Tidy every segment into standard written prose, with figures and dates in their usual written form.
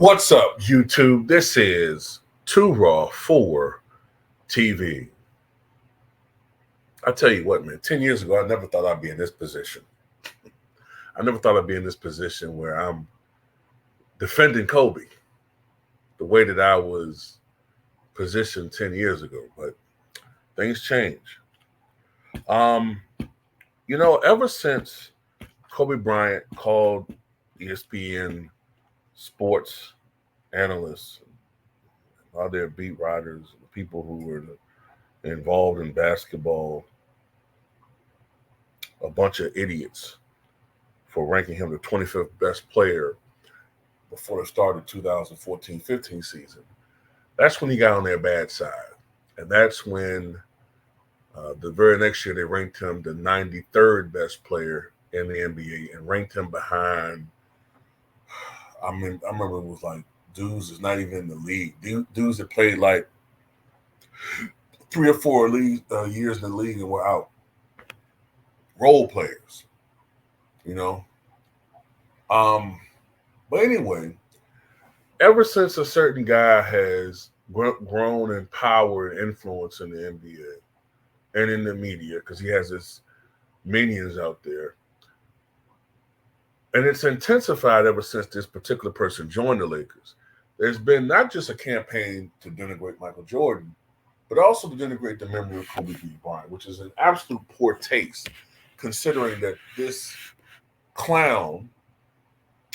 What's up, YouTube? This is Too Raw for TV. I tell you what, man, 10 years ago, I never thought I'd be in this position. I never thought I'd be in this position where I'm defending Kobe the way that I was positioned 10 years ago. But things change. Ever since Kobe Bryant called ESPN sports analysts, all their beat writers, people who were involved in basketball, a bunch of idiots for ranking him the 25th best player before the start of 2014-15 season. That's when he got on their bad side. And that's when the very next year they ranked him the 93rd best player in the NBA and ranked him behind, I remember it was like dudes is not even in the league. Dudes that played like 3 or 4 years in the league and were out. Role players, But anyway, ever since a certain guy has grown in power and influence in the NBA and in the media, because he has his minions out there, and it's intensified ever since this particular person joined the Lakers. There's been not just a campaign to denigrate Michael Jordan, but also to denigrate the memory of Kobe B. Bryant, which is an absolute poor taste, considering that this clown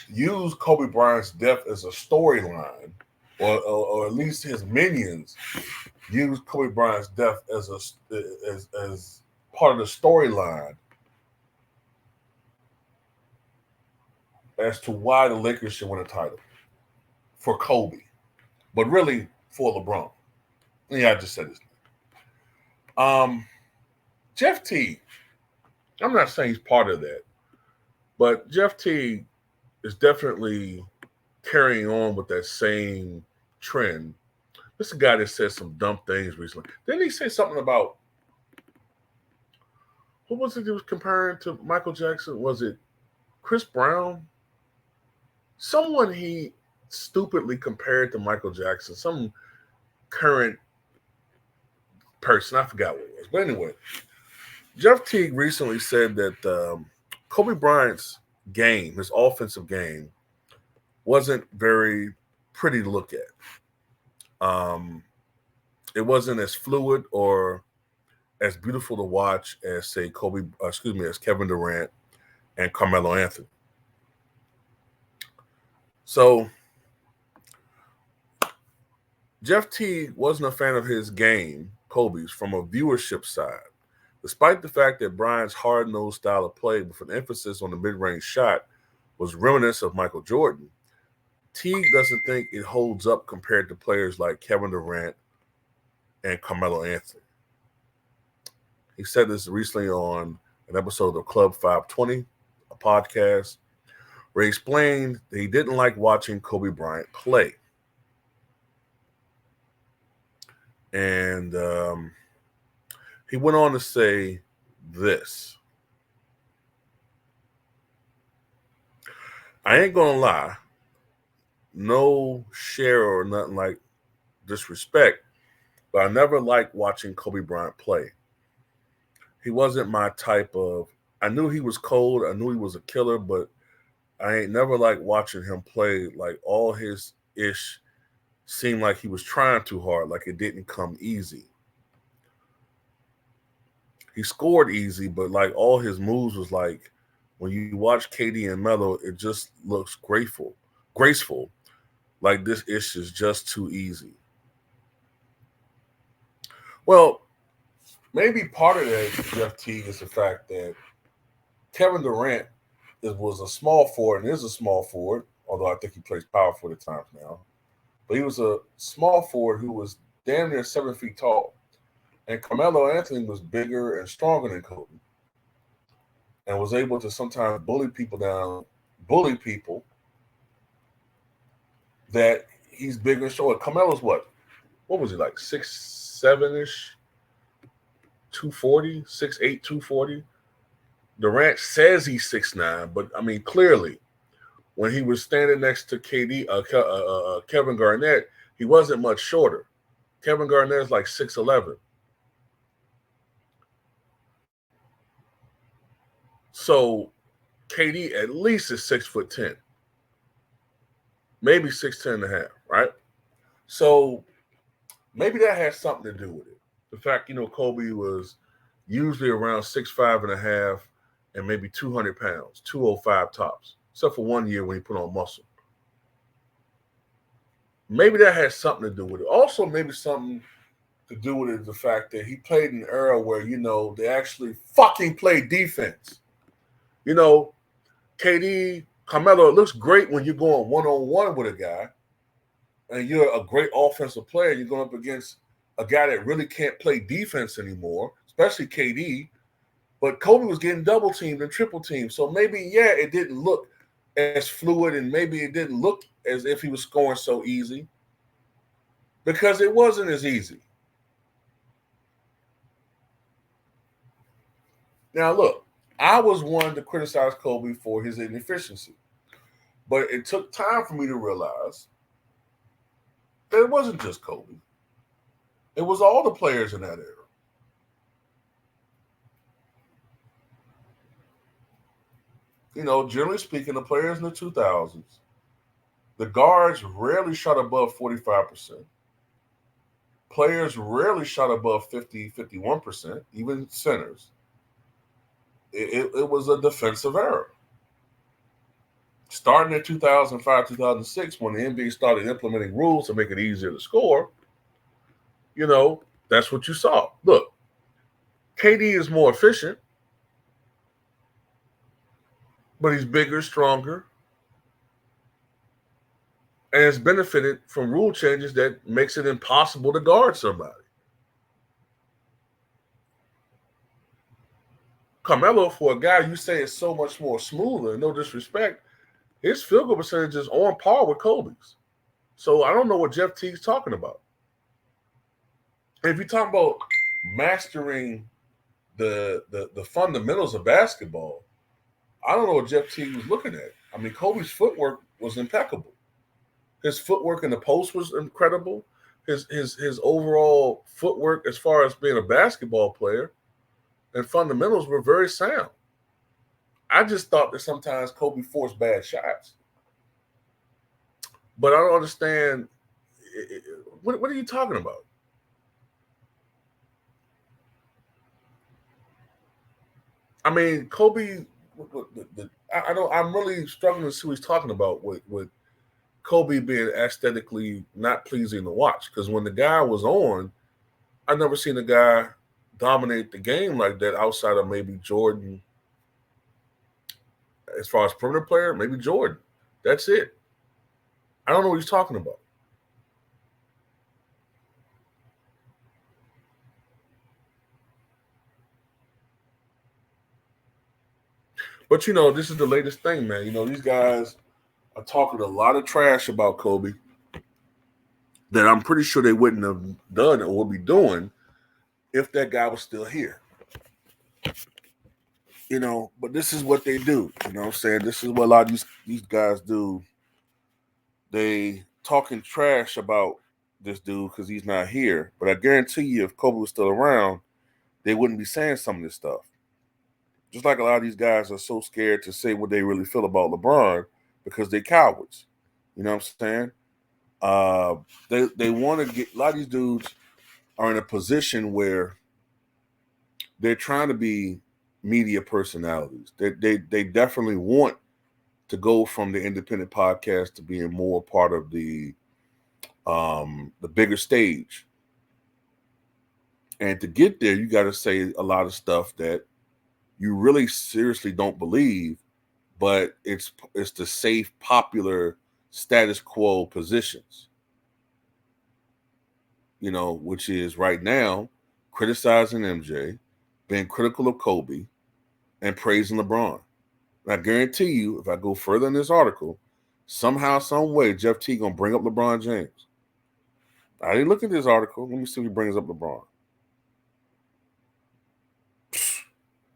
used Kobe Bryant's death as a storyline, or at least his minions used Kobe Bryant's death as part of the storyline as to why the Lakers should win a title for Kobe, but really for LeBron. Yeah, I just said his name. Jeff Teague. I'm not saying he's part of that, but Jeff Teague is definitely carrying on with that same trend. This is a guy that said some dumb things recently. Didn't he say something about, who was it he was comparing to Michael Jackson? Was it Chris Brown? Someone he stupidly compared to Michael Jackson, some current person. I forgot what it was. But anyway, Jeff Teague recently said that Kobe Bryant's game, his offensive game, wasn't very pretty to look at. It wasn't as fluid or as beautiful to watch as, say, as Kevin Durant and Carmelo Anthony. So Jeff Teague wasn't a fan of his game, Kobe's, from a viewership side. Despite the fact that Bryant's hard-nosed style of play with an emphasis on the mid-range shot was reminiscent of Michael Jordan, Teague doesn't think it holds up compared to players like Kevin Durant and Carmelo Anthony. He said this recently on an episode of Club 520, a podcast, where he explained that he didn't like watching Kobe Bryant play. And he went on to say this. I ain't gonna lie, no share or nothing like disrespect, but I never liked watching Kobe Bryant play. He wasn't my type of, I knew he was cold, I knew he was a killer, but I ain't never liked watching him play. Like, all his ish seemed like he was trying too hard, like it didn't come easy. He scored easy, but like all his moves was like, when you watch KD and Melo, it just looks graceful. Like, this ish is just too easy. Well, maybe part of that, Jeff Teague, is the fact that Kevin Durant was a small forward and is a small forward, although I think he plays power forward at times now. But he was a small forward who was damn near 7 feet tall. And Carmelo Anthony was bigger and stronger than Kobe and was able to sometimes bully people that he's bigger and stronger. Carmelo's what was he, like 6'7"-ish, 240, 6'8", 240? Durant says he's 6'9", but I mean, clearly, when he was standing next to Kevin Garnett, he wasn't much shorter. Kevin Garnett is like 6'11". So KD at least is 6'10", maybe 6'10" and a half, right? So maybe that has something to do with it. The fact, Kobe was usually around 6'5" and a half and maybe 200 pounds, 205 tops, except for 1 year when he put on muscle. Maybe that has something to do with it. Also, maybe something to do with it is the fact that he played in an era where, they actually fucking played defense. KD, Carmelo, it looks great when you're going one-on-one with a guy and you're a great offensive player. You're going up against a guy that really can't play defense anymore, especially KD. But Kobe was getting double teamed and triple teamed. So maybe, it didn't look as fluid and maybe it didn't look as if he was scoring so easy because it wasn't as easy. Now, look, I was one to criticize Kobe for his inefficiency. But it took time for me to realize that it wasn't just Kobe. It was all the players in that era. Generally speaking, the players in the 2000s, the guards rarely shot above 45%. Players rarely shot above 50, 51%, even centers. It was a defensive era. Starting in 2005, 2006, when the NBA started implementing rules to make it easier to score, that's what you saw. Look, KD is more efficient, but he's bigger, stronger, and has benefited from rule changes that makes it impossible to guard somebody. Carmelo, for a guy you say is so much more smoother, no disrespect, his field goal percentage is on par with Kobe's. So I don't know what Jeff Teague's talking about. If you talk about mastering the fundamentals of basketball, I don't know what Jeff Teague was looking at. I mean, Kobe's footwork was impeccable. His footwork in the post was incredible. His overall footwork as far as being a basketball player and fundamentals were very sound. I just thought that sometimes Kobe forced bad shots. But I don't understand. What are you talking about? I mean, Kobe. I'm really struggling to see what he's talking about with Kobe being aesthetically not pleasing to watch. Because when the guy was on, I've never seen a guy dominate the game like that outside of maybe Jordan. As far as perimeter player, maybe Jordan. That's it. I don't know what he's talking about. But this is the latest thing, man. These guys are talking a lot of trash about Kobe that I'm pretty sure they wouldn't have done or would be doing if that guy was still here. But this is what they do. You know what I'm saying? This is what a lot of these guys do. They talking trash about this dude because he's not here. But I guarantee you, if Kobe was still around, they wouldn't be saying some of this stuff. Just like a lot of these guys are so scared to say what they really feel about LeBron because they're cowards. You know what I'm saying? They want to get, a lot of these dudes are in a position where they're trying to be media personalities. They definitely want to go from the independent podcast to being more part of the bigger stage. And to get there, you got to say a lot of stuff that you really seriously don't believe, but it's the safe, popular, status quo positions. Which is right now criticizing MJ, being critical of Kobe, and praising LeBron. And I guarantee you, if I go further in this article, somehow, some way, Jeff Teague gonna bring up LeBron James. I didn't look at this article. Let me see if he brings up LeBron.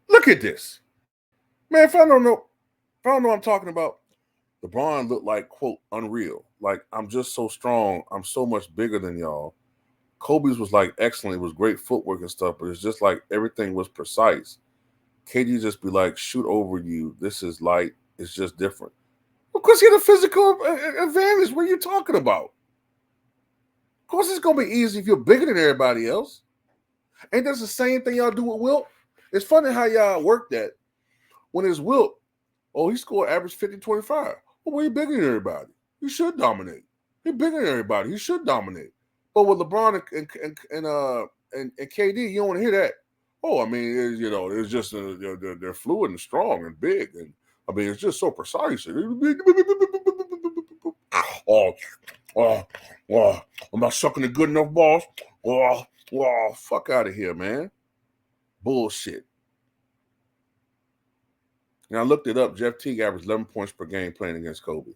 Look at this. Man, if I don't know what I'm talking about, LeBron looked like, quote, unreal. Like, I'm just so strong. I'm so much bigger than y'all. Kobe's was like excellent. It was great footwork and stuff, but it's just like everything was precise. KD just be like, shoot over you. This is light. It's just different. Of course, he had a physical advantage. What are you talking about? Of course, it's going to be easy if you're bigger than everybody else. Ain't that the same thing y'all do with Wilt? It's funny how y'all work that. When it's Wilt, oh, he scored average 50-25. Well, he bigger than everybody. He should dominate. He bigger than everybody. He should dominate. But with LeBron and KD, you don't want to hear that. Oh, I mean, it's just they're fluid and strong and big, and I mean, it's just so precise. Oh, I'm not sucking the good enough balls. Fuck out of here, man. Bullshit. And I looked it up. Jeff Teague averaged 11 points per game playing against Kobe.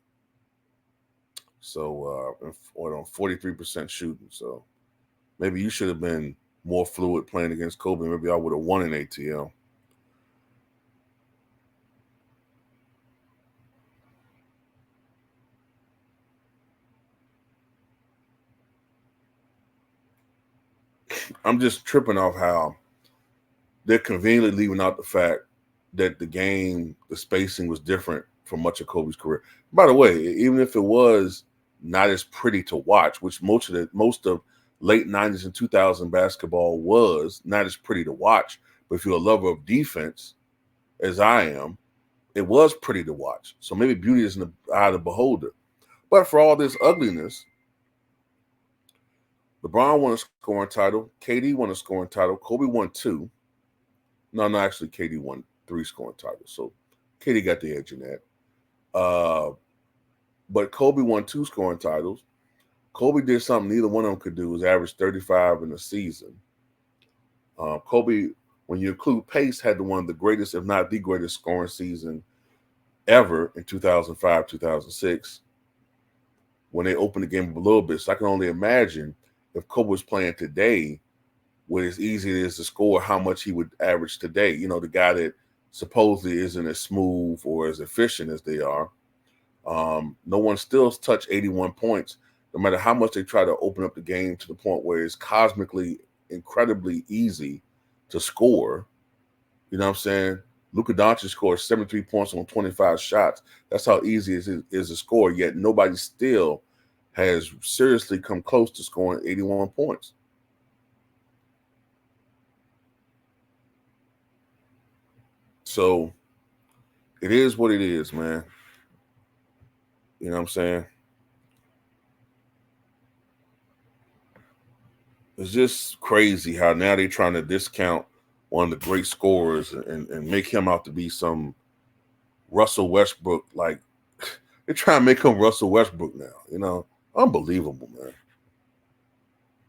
So, on 43% shooting. So, maybe you should have been more fluid playing against Kobe. Maybe I would have won in ATL. I'm just tripping off how they're conveniently leaving out the fact that the game, the spacing was different for much of Kobe's career. By the way, even if it was not as pretty to watch, which most of late 90s and 2000 basketball was not as pretty to watch, but if you're a lover of defense, as I am, it was pretty to watch. So maybe beauty is in the eye of the beholder. But for all this ugliness, LeBron won a scoring title, KD won a scoring title, Kobe won 2. No, actually, KD won 3 scoring titles. So KD got the edge in that. But Kobe won 2 scoring titles. Kobe did something neither one of them could do, was average 35 in a season. Kobe, when you include pace, had one of the greatest, if not the greatest, scoring season ever in 2005, 2006, when they opened the game up a little bit. So I can only imagine if Kobe was playing today, with as easy it is to score, how much he would average today. You know, the guy that supposedly isn't as smooth or as efficient as they are. No one still touched 81 points, no matter how much they try to open up the game to the point where it's cosmically, incredibly easy to score. You know what I'm saying? Luka Doncic scored 73 points on 25 shots. That's how easy it is to score, yet nobody still has seriously come close to scoring 81 points. So it is what it is, man. You know what I'm saying? It's just crazy how now they're trying to discount one of the great scorers and make him out to be some Russell Westbrook. Like, they're trying to make him Russell Westbrook now. You know, unbelievable, man.